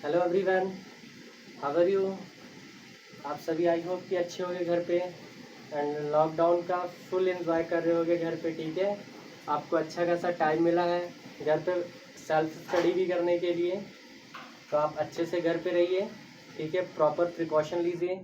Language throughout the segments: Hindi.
Hello everyone, how are you. आप सभी आई होप कि अच्छे होंगे घर पे एंड लॉकडाउन का फुल एंजॉय कर रहे होंगे घर पे। ठीक है, आपको अच्छा खासा टाइम मिला है घर पे सेल्फ स्टडी भी करने के लिए, तो आप अच्छे से घर पे रहिए। ठीक है, प्रॉपर प्रिकॉशन लीजिए।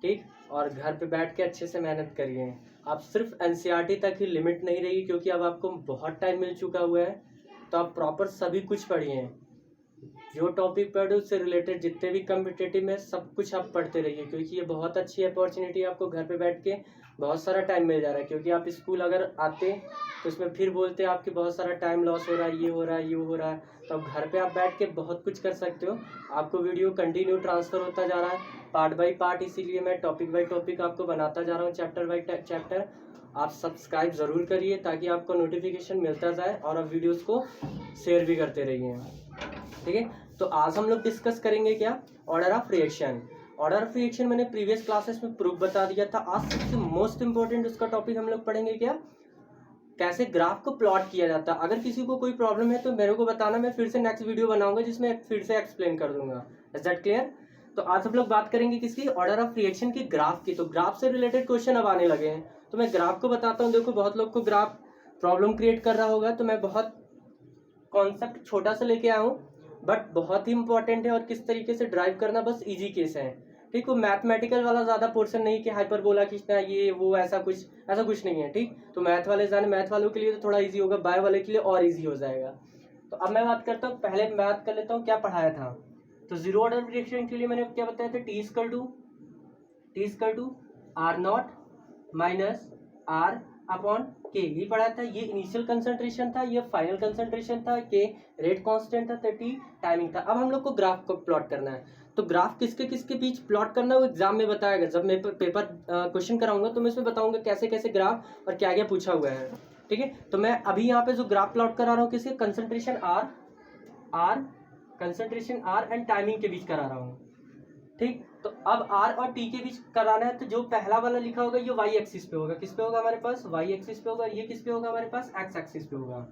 ठीक, और घर पे बैठ के अच्छे से मेहनत करिए। आप सिर्फ एनसीईआरटी तक ही लिमिट नहीं रही, क्योंकि अब आपको बहुत टाइम मिल चुका हुआ है, तो आप प्रॉपर सभी कुछ पढ़िए। जो टॉपिक पढ़े उससे रिलेटेड जितने भी कम्पिटेटिव है सब कुछ आप पढ़ते रहिए, क्योंकि ये बहुत अच्छी अपॉर्चुनिटी आपको घर पे बैठ के बहुत सारा टाइम मिल जा रहा है। क्योंकि आप स्कूल अगर आते तो उसमें फिर बोलते आपके बहुत सारा टाइम लॉस हो रहा है, ये हो रहा है, ये हो रहा है। तो अब घर पे आप बैठ के बहुत कुछ कर सकते हो। आपको वीडियो कंटिन्यू ट्रांसफर होता जा रहा है पार्ट बाई पार्ट, इसीलिए मैं टॉपिक बाई टॉपिक आपको बनाता जा रहा हूँ, चैप्टर बाई चैप्टर। आप सब्सक्राइब ज़रूर करिए ताकि आपको नोटिफिकेशन मिलता जाए और आप वीडियोस को शेयर भी करते रहिए। ठीक है, तो आज हम लोग डिस्कस करेंगे क्या, order of reaction. Order of reaction मैंने प्रीवियस क्लासेस में प्रूफ बता दिया था। आज सबसे मोस्ट इंपॉर्टेंट उसका टॉपिक हम लोग पढ़ेंगे क्या, कैसे ग्राफ को प्लॉट किया जाता है। अगर किसी को कोई प्रॉब्लम है तो मेरे को बताना, मैं फिर से नेक्स्ट वीडियो बनाऊंगा जिसमें फिर से एक्सप्लेन कर दूंगा। Is that clear. तो आज हम लोग बात करेंगे किसकी, ऑर्डर ऑफ रिएक्शन की, ग्राफ की। तो ग्राफ से रिलेटेड क्वेश्चन अब आने लगे हैं, तो मैं ग्राफ को बताता हूँ। देखो, बहुत लोग को ग्राफ प्रॉब्लम क्रिएट कर रहा होगा, तो मैं बहुत कॉन्सेप्ट छोटा सा लेके आया हूँ, बट बहुत ही इंपॉर्टेंट है। और किस तरीके से ड्राइव करना बस इजी केस है। ठीक, वो मैथमेटिकल वाला ज्यादा पोर्शन नहीं कि हाइपरबोला खींचना ये वो, ऐसा कुछ नहीं है। ठीक, तो मैथ वाले जाने, मैथ वालों के लिए तो थोड़ा इजी होगा, बायो वाले के लिए और इजी हो जाएगा। तो अब मैं बात करता हूँ, पहले बात कर लेता हूँ क्या पढ़ाया था। तो जीरो ऑर्डर रिएक्शन के लिए मैंने क्या बताया था, T equal to R naught minus R upon K, ये पढ़ा था। ये इनिशियल कंसंट्रेशन था, ये फाइनल कंसंट्रेशन था, के रेट कांस्टेंट था, 30 टाइमिंग था। अब हम लोग को ग्राफ को प्लॉट करना है। तो ग्राफ किसके किसके बीच प्लॉट करना है वो एग्जाम में बताएगा। जब मैं पेपर क्वेश्चन कराऊंगा तो मैं इसमें बताऊंगा कैसे कैसे ग्राफ और क्या क्या पूछा हुआ है। ठीक है, तो मैं अभी यहाँ पे जो ग्राफ प्लॉट करा रहा हूँ किसके, कंसंट्रेशन आर एंड टाइमिंग के बीच करा रहा हूँ। ठीक, तो अब आर और टी के बीच कराना है, तो जो पहला वाला लिखा होगा ये वाई एक्सिस पे होगा। किस पे होगा हमारे पास, वाई एक्सिस पे होगा। ये किस पे होगा हमारे पास, एक्स एक्सिस पे होगा।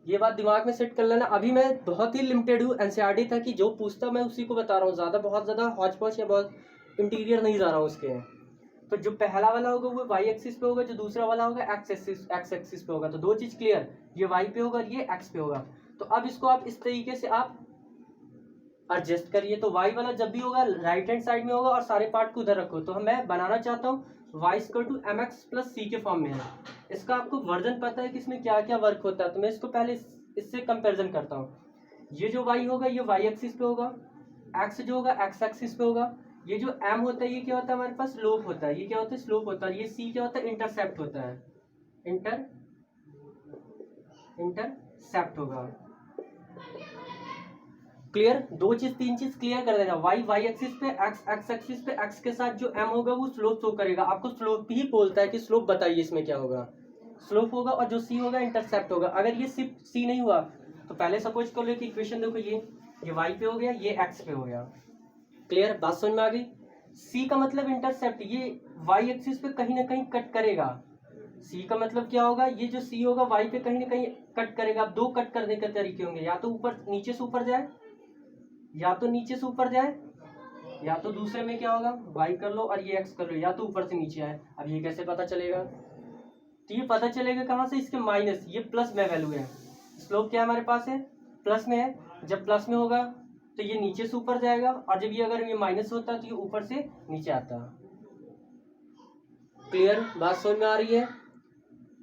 ये बात दिमाग में सेट कर लेना। अभी मैं बहुत ही लिमिटेड हूँ, एनसीईआरटी था कि जो पूछता मैं उसी को बता रहा हूँ, बहुत ज्यादा हॉच पॉच या बहुत इंटीरियर नहीं जा रहा हूँ उसके। तो जो पहला वाला होगा वो वाई एक्सिस पे होगा, जो दूसरा वाला होगा एक्स एक्सिस पे होगा। तो दो चीज क्लियर, ये वाई पे होगा और ये एक्स पे होगा। तो अब इसको आप इस तरीके से आप एडजस्ट करिए। तो y वाला जब भी होगा राइट हैंड साइड में होगा और सारे पार्ट को उधर रखो। तो मैं बनाना चाहता हूँ y equal to m x plus c के फॉर्म में है। इसका आपको वर्जन पता है कि इसमें क्या क्या वर्क होता है, तो मैं इसको पहले इससे कंपैरिजन करता हूँ। ये जो y होगा ये y एक्सिस पे होगा, x जो होगा x एक्सिस पे होगा। ये जो m होता है ये क्या होता है हमारे पास, स्लोप होता है। ये क्या होता है, स्लोप होता है। ये c क्या होता है, इंटरसेप्ट होता है। इंटरसेप्ट होगा। क्लियर, दो चीज तीन चीज क्लियर कर देना। वाई एक्सिस पे, एक्स एक्सिस पे, एक्स के साथ जो एम होगा वो स्लोप शो करेगा। आपको स्लोप ही बोलता है कि स्लोप बताइए इसमें क्या होगा, स्लोप होगा। और जो सी होगा इंटरसेप्ट होगा। अगर ये सिर्फ सी नहीं हुआ तो पहले सपोज कर लो कि इक्वेशन देखो, ये वाई पे हो गया, ये एक्स पे हो गया। क्लियर, बात समझ में आ गई। सी का मतलब इंटरसेप्ट, ये वाई एक्सिस पे कहीं ना कहीं कट करेगा। सी का मतलब क्या होगा, ये जो सी होगा वाई पे कहीं ना कहीं कट करेगा। अब दो कट करने के तरीके होंगे, या तो ऊपर नीचे से ऊपर जाए, या तो नीचे से ऊपर जाए, या तो दूसरे में क्या होगा, y कर लो और ये x कर लो, या तो ऊपर से नीचे आए। अब ये कैसे पता चलेगा, तो ये पता चलेगा कहाँ से, इसके माइनस, ये प्लस में वैल्यू है। स्लोप क्या हमारे पास है, प्लस में है। जब प्लस में होगा तो ये नीचे से ऊपर जाएगा, और जब ये अगर ये माइनस होता तो ये ऊपर से नीचे आता। क्लियर, बात समझ में आ रही है।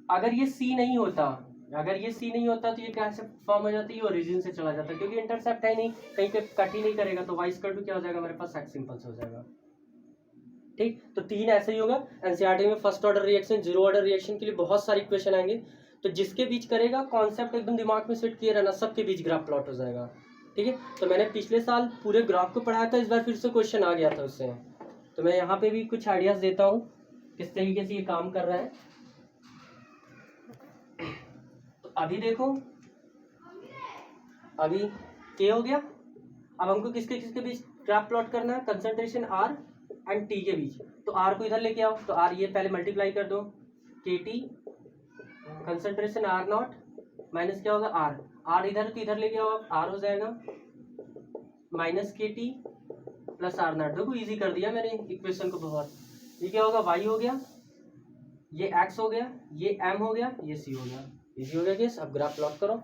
अगर ये सी नहीं होता, तो ये कैसे फॉर्म हो जाती है, ओरिजिन से चला जाता है, क्योंकि इंटरसेप्ट है नहीं, कहीं पे कट ही नहीं करेगा। तो वाई स्क्वायर टू क्या हो जाएगा हमारे पास, एक्स सिंपल से हो जाएगा। ठीक, तो तीन ऐसे ही होगा। एनसीईआरटी में first order reaction, zero order reaction के लिए बहुत सारे इक्वेशन आएंगे। तो जिसके बीच करेगा, कॉन्सेप्ट एकदम दिमाग में सेट किया रहना, सबके बीच ग्राफ प्लॉट हो जाएगा। ठीक है, तो मैंने पिछले साल पूरे ग्राफ को पढ़ाया था, इस बार फिर से क्वेश्चन आ गया था उससे। तो मैं यहाँ पे भी कुछ आइडियाज देता हूँ किस तरीके से ये काम कर रहा है। तो अभी देखो, अभी के हो गया। अब हमको किसके किसके बीच ग्राफ प्लॉट करना है, कंसंट्रेशन आर एंड टी के बीच। तो आर को इधर लेके आओ, तो आर ये पहले मल्टीप्लाई कर दो, K T concentration R naught minus क्या होगा आर, आर इधर तो इधर लेके आओ, आर हो जाएगा minus k t plus r not. देखो इजी कर दिया मैंने इक्वेशन को बहुत। ये क्या होगा, वाई हो गया, ये एक्स हो गया, ये एम हो गया, ये सी हो गया। इजी हो गया केस। अब ग्राफ प्लॉट करो।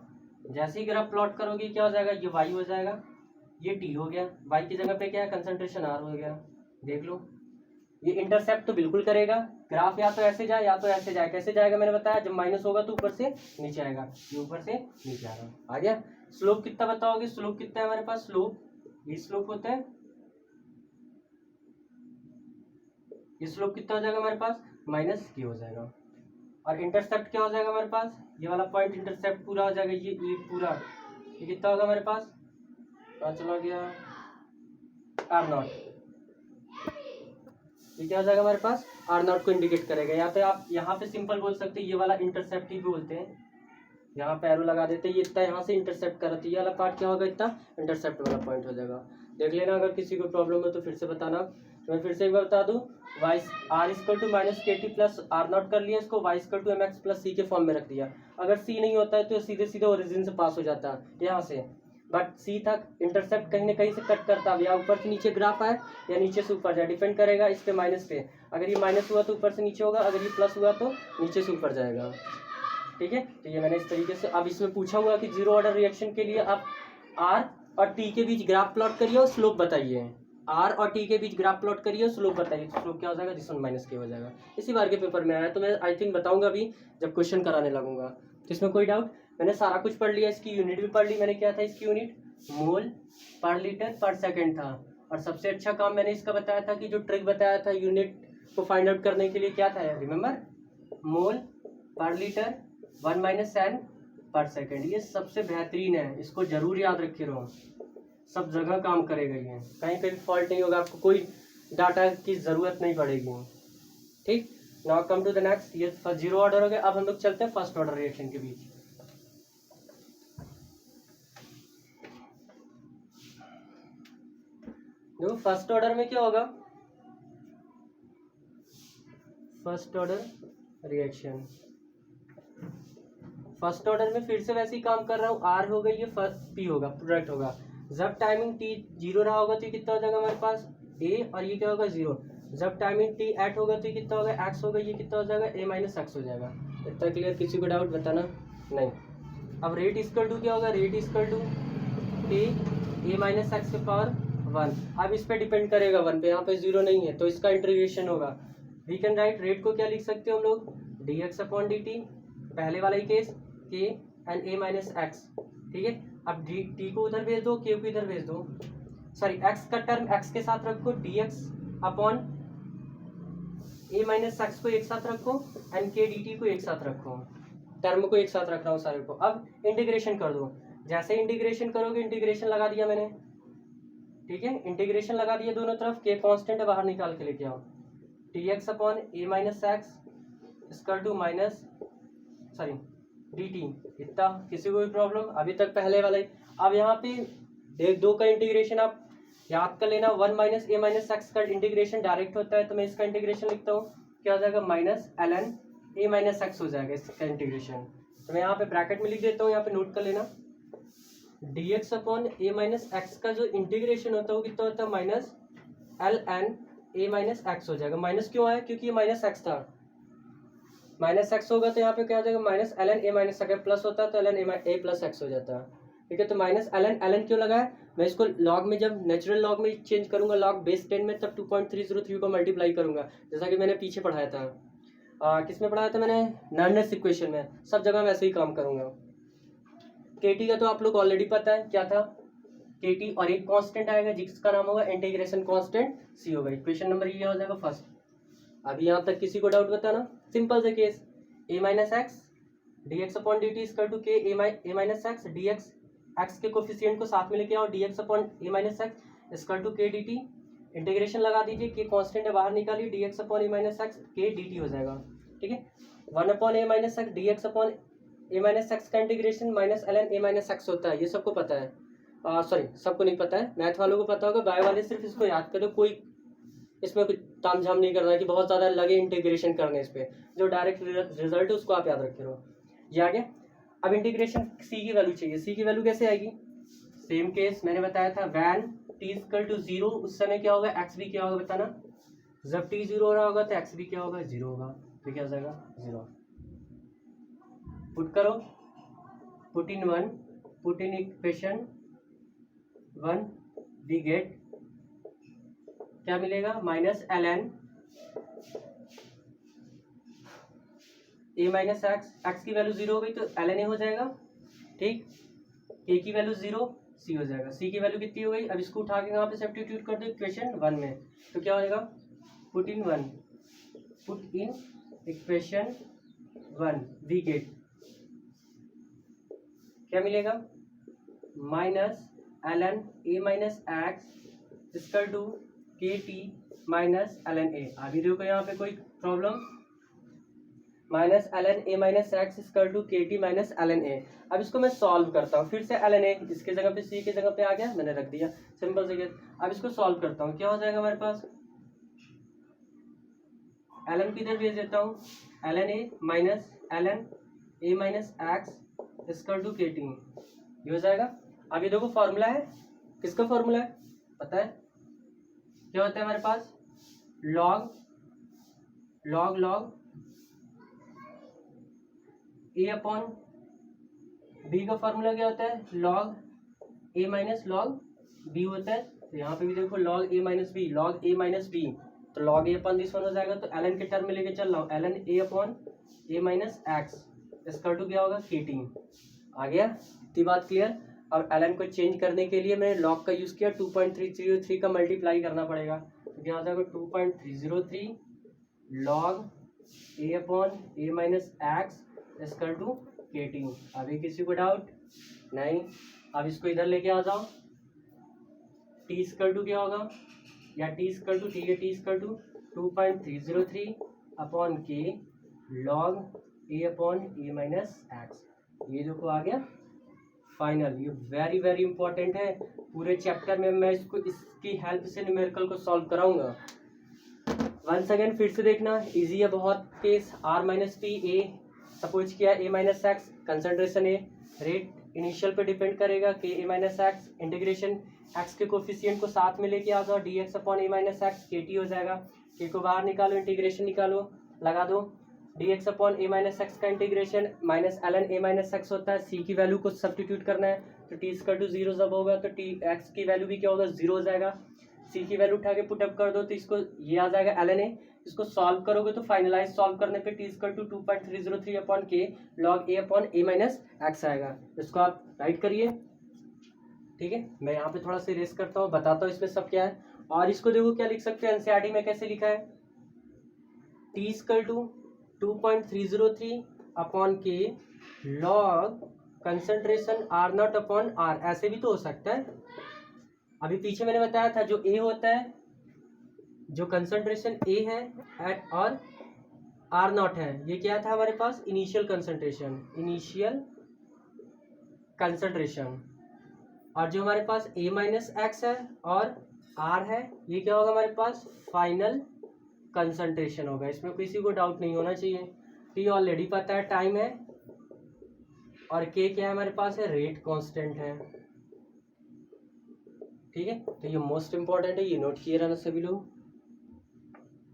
जैसे ही ग्राफ प्लॉट करोगे क्या हो जाएगा, ये वाई हो जाएगा, ये टी हो गया, वाई की जगह पे क्या है कंसंट्रेशन आर हो गया। देख लो ये इंटरसेप्ट तो बिल्कुल करेगा। ग्राफ या तो ऐसे जाए या तो ऐसे जाए। कैसे जाएगा मैंने बताया, जब माइनस होगा तो ऊपर से नीचे आएगा, ये ऊपर से नीचे आएगा। आ गया। स्लोप कितना बताओगे, स्लोप कितना है हमारे पास, स्लोप ये स्लोप होता है, ये स्लोप कितना हो जाएगा हमारे पास माइनस के हो जाएगा। और इंटरसेप्ट क्या हो जाएगा हमारे पास, ये वाला पॉइंट इंटरसेप्ट पूरा हो जाएगा, ये पूरा, ये कितना होगा हमारे पास, कहाँ चला गया, आर नॉट। ये क्या हो जाएगा हमारे पास, आर नॉट को इंडिकेट करेगा। या तो आप यहाँ पे सिंपल बोल सकते हैं, ये वाला इंटरसेप्ट ही बोलते हैं, यहाँ पे एरो लगा देते हैं। ये इतना यहाँ से इंटरसेप्ट कर रहा है, ये वाला पार्ट क्या होगा, इतना इंटरसेप्ट वाला पॉइंट हो जाएगा। देख लेना, अगर किसी को प्रॉब्लम हो तो फिर से बताना। तो मैं फिर से एक बार बता दूं, y r equal to minus k t plus r naught कर लिया, इसको y equal to m x plus c के फॉर्म में रख दिया। अगर सी नहीं होता है तो सीधे सीधे ओरिजिन से पास हो जाता है यहाँ से, बट सी तक इंटरसेप्ट कहीं ना कहीं से कट करता है। या ऊपर से नीचे ग्राफ आए या नीचे से ऊपर जाए, डिपेंड करेगा इस पे माइनस पे। अगर ये माइनस हुआ तो ऊपर से नीचे होगा, अगर ये प्लस हुआ तो नीचे से ऊपर जाएगा। ठीक है, तो ये मैंने इस तरीके से। अब इसमें पूछा हुआ कि जीरो ऑर्डर रिएक्शन के लिए आप आर और टी के बीच ग्राफ प्लॉट करिए और स्लोप बताइए। आर और टी के बीच ग्राफ प्लॉट करिए और स्लोप बताइए। तो स्लोप क्या हो जाएगा, दिस वन माइनस के हो जाएगा। इसी बार के पेपर में आया, तो मैं आई थिंक बताऊंगा अभी जब क्वेश्चन कराने लगूंगा। तो इसमें कोई डाउट, मैंने सारा कुछ पढ़ लिया, इसकी यूनिट भी पढ़ ली मैंने। क्या था इसकी यूनिट, मोल पर लीटर पर सेकेंड था। और सबसे अच्छा काम मैंने इसका बताया था कि जो ट्रिक बताया था यूनिट को फाइंड आउट करने के लिए, क्या था रिमेंबर, मोल पर लीटर 1 माइनस एन पर सेकेंड। ये सबसे बेहतरीन है, इसको जरूर याद रखे रहो, सब जगह काम करेगा ये, कहीं कहीं फॉल्ट नहीं होगा, आपको कोई डाटा की जरूरत नहीं पड़ेगी। ठीक, now come to the next. ये जीरो ऑर्डर हो गया। अब हम लोग चलते हैं फर्स्ट ऑर्डर रिएक्शन के बीच। देखो फर्स्ट ऑर्डर में क्या होगा, first order reaction, first order में फिर से वैसे ही काम कर रहा हूँ। आर होगा, ये पी होगा, प्रोडक्ट होगा। जब टाइमिंग टी जीरो रहा होगा तो कितना हो जाएगा हमारे पास ए, और ये क्या होगा जीरो। जब टाइमिंग टी एट होगा तो कितना होगा एक्स होगा, ये कितना हो जाएगा ए माइनस एक्स हो जाएगा। इतना क्लियर, किसी को डाउट बताना नहीं। अब रेट इक्वल टू क्या होगा, rate equal to T A minus x के पावर 1। अब इस पे डिपेंड करेगा 1 पे, यहाँ पे जीरो नहीं है तो इसका इंटीग्रेशन होगा। वी कैन राइट रेट को क्या लिख सकते हो हम लोग, D x upon d T, पहले वाला ही केस के एंड ए माइनस एक्स। ठीक है, अब डी टी को उधर भेज दो, के को इधर भेज दो, सॉरी एक्स का टर्म एक्स के साथ रखो, डी एक्स अपॉन ए माइनस एक्स को एक साथ रखो एंड के डी टी को एक साथ रखो, टर्म को एक साथ रख रहा हूँ सारे को। अब इंटीग्रेशन कर दो, जैसे इंटीग्रेशन करोगे, इंटीग्रेशन लगा दिया मैंने, ठीक है, इंटीग्रेशन लगा दिया दोनों तरफ, के कांस्टेंट है बाहर निकाल के लेके आओ, T X upon A minus x equal to minus sorry D T. इतना, किसी को भी प्रॉब्लम, अभी तक पहले वाला ही। अब यहाँ पे देख दो का इंटीग्रेशन आप याद कर लेना, 1 माइनस ए माइनस एक्स का इंटीग्रेशन डायरेक्ट होता है, तो मैं इसका इंटीग्रेशन लिखता हूँ, क्या हो जाएगा minus L N A minus X हो जाएगा इसका इंटीग्रेशन। तो मैं यहाँ पे ब्रैकेट में लिख देता हूँ, यहाँ पे नोट कर लेना, डी एक्स अपॉन ए माइनस एक्स का जो इंटीग्रेशन होता है वो कितना होता है minus L N A minus X हो जाएगा। माइनस क्यों आया, क्योंकि ये माइनस एक्स था, माइनस एक्स होगा तो यहाँ पे क्या हो जाएगा minus L N A minus X, plus होता है तो L N A plus X हो जाता है। ठीक है, तो माइनस एल एन क्यों लगा है, मैं इसको लॉग में जब नेचुरल लॉग में चेंज करूंगा, लॉग बेस 10 में, तब 2.303 को मल्टीप्लाई करूंगा, जैसा कि मैंने पीछे पढ़ाया था। किस में पढ़ाया था मैंने, नर्नेस इक्वेशन में। सब जगह वैसे ही काम करूंगा। केटी का तो आप लोग ऑलरेडी पता है क्या था, केटी और एक कांस्टेंट आएगा जिसका नाम होगा इंटीग्रेशन कांस्टेंट सी होगा। इक्वेशन नंबर ये हो जाएगा फर्स्ट। अभी यहाँ तक किसी को डाउट बताना, सिंपल से case, a minus x d x upon d t equal to k a minus x d x, x के कोफिशिएंट को साथ में लेके आओ, d x upon A minus x equal to k d t, integration लगा दीजिए, के कांस्टेंट है बाहर निकालिए, डी एक्स अपॉन ए minus x k d t हो जाएगा। ठीक है, 1 अपॉन ए minus x d x upon ए माइनस एक्स का integration minus L N A minus X होता है, ये सबको पता है। सॉरी सबको नहीं पता है, मैथ वालों को पता होगा, बायो वाले सिर्फ इसको याद करो, कोई इसमें कुछ तामझाम नहीं करना है कि बहुत ज़्यादा लगे इंटीग्रेशन करने इस पे, जो डायरेक्ट रिजल्ट है उसको आप याद रखे रहो। ये आ गया। अब इंटीग्रेशन सी की वैल्यू चाहिए, सी की वैल्यू कैसे आएगी, सेम केस मैंने बताया था, वैन टी इक्वल टू 0 उस समय क्या होगा, एक्स भी क्या होगा बताना। जब टी 0 हो रहा होगा तो एक्स भी क्या होगा, 0 होगा। तो क्या हो जाएगा 0। पुट करो, put in equation 1 we get क्या मिलेगा, minus ln a minus X की वैल्यू 0 हो गई तो ln a हो जाएगा। ठीक, a की वैल्यू 0, c हो जाएगा। c की वैल्यू कितनी हो गई, अब इसको उठा के यहाँ पे सब्स्टिट्यूट कर दो इक्वेशन 1 में, तो क्या हो जाएगा, put in equation 1 we get क्या मिलेगा, minus ln a minus x equal to K T minus ln a। अभी देखो यहाँ पे कोई problem, minus ln a minus x equal to K T minus ln a। अब इसको मैं सॉल्व करता हूँ, फिर से ln a इसके जगह पे c के जगह पे आ गया, मैंने रख दिया, सिंपल से। अब इसको सॉल्व करता हूँ, क्या हो जाएगा हमारे पास, ln की इधर भेज देता हूँ, ln a minus x equal to K T, ये हो जाएगा। अब ये देखो फॉर्मूला है, किसका फॉर्मूला है पता है, क्या होता है हमारे पास, लॉग ए अपॉन बी का फॉर्मूला क्या होता है, लॉग ए माइनस लॉग बी होता है। तो यहाँ पे भी देखो लॉग ए माइनस बी, तो log A upon this one हो जाएगा। तो ln के टर्म में लेके चल रहा हूँ, ln ए अपॉन ए माइनस एक्स इसका टू क्या होगा, के टी। आ गया, इतनी बात क्लियर। अब ln को चेंज करने के लिए मैंने लॉग का यूज किया, 2.303 का मल्टीप्लाई करना पड़ेगा, तो क्या हो जाएगा 2.303 log A upon A minus X equal to K T. अभी किसी को डाउट नहीं, अब इसको इधर लेके आ जाओ, टी स्क्वायर टू क्या होगा, या टी स्क्वायर टू टी है, T square to 2.303 upon K log A upon A minus x. ये देखो आ गया फाइनल। ये वेरी वेरी इंपॉर्टेंट है, पूरे चैप्टर में मैं इसको इसकी हेल्प से न्यूमेरिकल को सॉल्व कराऊंगा। वंस अगेन फिर से देखना, इजी है बहुत case. R minus P A suppose किया, A minus X concentration A, rate initial पे डिपेंड करेगा कि A minus X, integration X के कोफिशिएंट को साथ में लेके आ जाओ, डी एक्स अपॉन ए माइनस एक्स के टी हो जाएगा। के को बाहर निकालो, इंटीग्रेशन निकालो, लगा दो, डी एक्स अपॉन ए माइनस एक्स का इंटीग्रेशन माइनस ln ए माइनस एक्स होता है। सी की वैल्यू को सब्स्टिट्यूट करना है, तो टी स्क्वायर टू 0 जब होगा तो टी एक्स की वैल्यू भी क्या होगा, 0 हो जाएगा। सी की वैल्यू उठा के पुटअप कर दो तो इसको ये आ जाएगा ln ए। इसको सॉल्व करोगे तो फाइनलाइज सॉल्व करने पे T square to 2.303 upon K log A upon A minus x आएगा। इसको आप राइट करिए, ठीक है। मैं यहाँ पे थोड़ा सा रेस करता हूँ, बताता हूँ इसमें सब क्या है। और इसको देखो क्या लिख सकते हैं, एनसीईआरटी में कैसे लिखा है, T square to 2.303 upon K log concentration R naught upon R, ऐसे भी तो हो सकता है। अभी पीछे मैंने बताया था जो ए होता है, जो कंसंट्रेशन ए है एट और आर नॉट है, ये क्या था हमारे पास, इनिशियल कंसंट्रेशन। और जो हमारे पास ए माइनस एक्स है और आर है, ये क्या होगा हमारे पास, फाइनल कंसंट्रेशन होगा। इसमें किसी को डाउट नहीं होना चाहिए। टी ऑलरेडी पता है टाइम है, और के क्या है हमारे पास है, रेट कांस्टेंट है, ठीक है। तो ये मोस्ट इंपॉर्टेंट है, ये नोट किए रहना सभी लोग,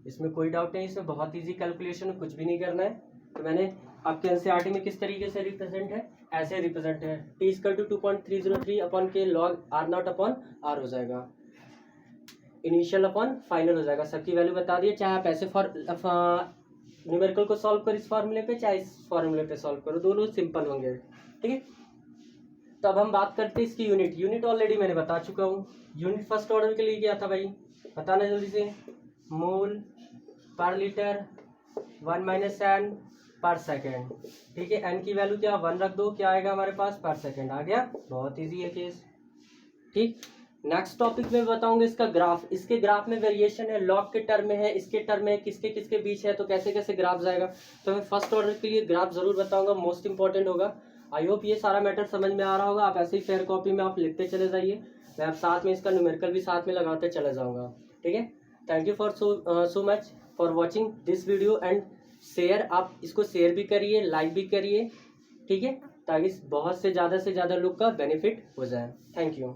इसमें कोई डाउट नहीं। इसमें बहुत इजी कैलकुलेशन, कुछ भी नहीं करना है। तो मैंने आपके एनसीईआरटी में किस तरीके से रिप्रेजेंट है, ऐसे रिप्रेजेंट है, T equal to 2.303 upon K log R naught upon R हो जाएगा, इनिशियल अपॉन फाइनल हो जाएगा। सबकी वैल्यू बता दिए, चाहे आप ऐसे न्यूमेरिकल को सॉल्व करो इस फॉर्मूले पे, चाहे इस फॉर्मूले पे सॉल्व करो, दोनों सिंपल होंगे, ठीक है। तो अब हम बात करते हैं इसकी यूनिट ऑलरेडी मैंने बता चुका हूँ। यूनिट फर्स्ट ऑर्डर के लिए क्या था भाई, बताना जल्दी से, मोल पर लीटर 1 माइनस एन पर सेकेंड, ठीक है। एन की वैल्यू क्या 1 रख दो, क्या आएगा हमारे पास, पर सेकेंड आ गया। बहुत इजी है केस, ठीक। नेक्स्ट टॉपिक में बताऊंगा इसका ग्राफ। इसके ग्राफ में वेरिएशन है, लॉग के टर्म में है, इसके टर्म में किसके किसके बीच है, तो कैसे कैसे ग्राफ जाएगा। तो मैं फर्स्ट ऑर्डर के लिए ग्राफ जरूर बताऊंगा, मोस्ट इंपॉर्टेंट होगा। आई होप ये सारा मैटर समझ में आ रहा होगा। आप ऐसे ही फेयर कॉपी में आप लिखते चले जाइए, मैं आप साथ में इसका न्यूमेरिकल भी साथ में लगाते चले जाऊंगा, ठीक है। Thank you for so much for watching this video and share. आप इसको शेयर भी करिए, लाइक भी करिए, ठीक है, ताकि बहुत से ज़्यादा लोग का बेनिफिट हो जाए। Thank you.